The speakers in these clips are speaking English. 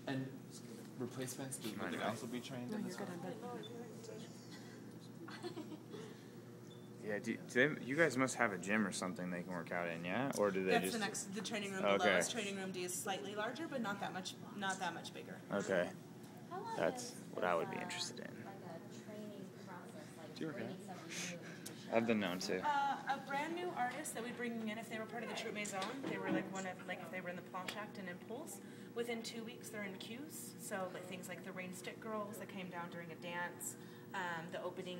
And replacements, would they also be trained in this? Yeah, you guys must have a gym or something they can work out in, yeah? Or do they That's just... the training room below us. Training room D is slightly larger, but not that much bigger. Okay. That's what I would be interested in. Do you work out? I've been known to. A brand new artist that we bring in, if they were part of the Troupe Maison, they were like if they were in the planche act and Impulse, within 2 weeks they're in cues. So like things like the Rain Stick Girls that came down during a dance, the opening,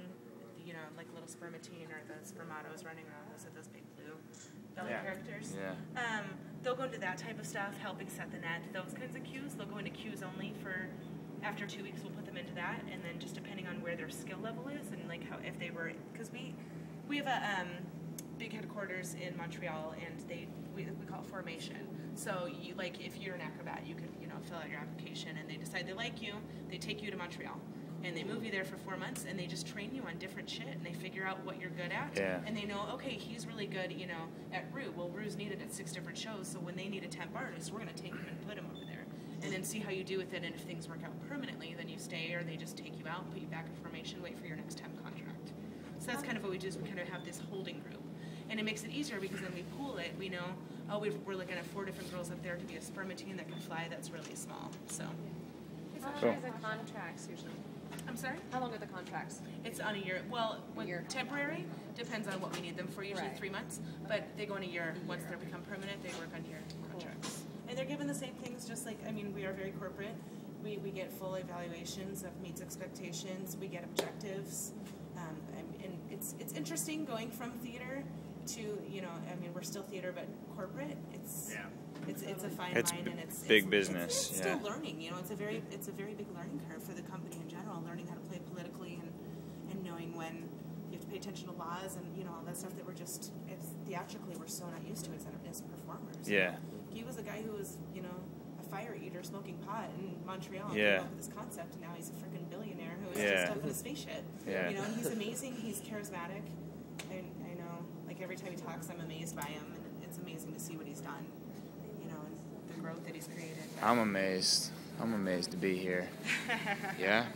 like little spermatine or the spermatos running around those big blue belly characters. Yeah. They'll go into that type of stuff, helping set the net, those kinds of cues. They'll go into cues only for, after 2 weeks we'll put them into that, and then just depending on where their skill level is and like how, if they were, because we have a big headquarters in Montreal, and we call it formation. So you, like, if you're an acrobat, you can fill out your application, and they decide they like you, they take you to Montreal, and they move you there for 4 months, and they just train you on different shit, and they figure out what you're good at, and they know, okay, he's really good, at Rue. Well, Rue's needed at 6 different shows, so when they need a temp artist, we're going to take him and put him over there, and then see how you do with it, and if things work out permanently, then you stay, or they just take you out, put you back in formation, wait for your next temp contract. So that's kind of what we do, is we kind of have this holding group. And it makes it easier because then we pool it, we know, oh, we're looking at 4 different girls up there to be a spermatine that can fly that's really small, so. How long are the contracts usually? I'm sorry? How long are the contracts? It's on a year. Well, temporary depends on what we need them for, usually 3 months, but they go in a year. Once they become permanent, they work on year contracts. And they're given the same things, just like, we are very corporate. We get full evaluations of meets expectations, we get objectives, and it's interesting going from theater to, we're still theater, but corporate, it's a fine line, and it's big business. It's still learning, it's a very big learning curve for the company in general, learning how to play politically and knowing when you have to pay attention to laws and, all that stuff that theatrically we're so not used to as performers. Yeah. He was a guy who was, a fire eater smoking pot in Montreal and came up with this concept, and now he's a freaking billionaire who is just up in a spaceship. And he's amazing, he's charismatic, and I know, like, every time he talks I'm amazed by him, and it's amazing to see what he's done, and the growth that he's created. I'm amazed to be here. Yeah?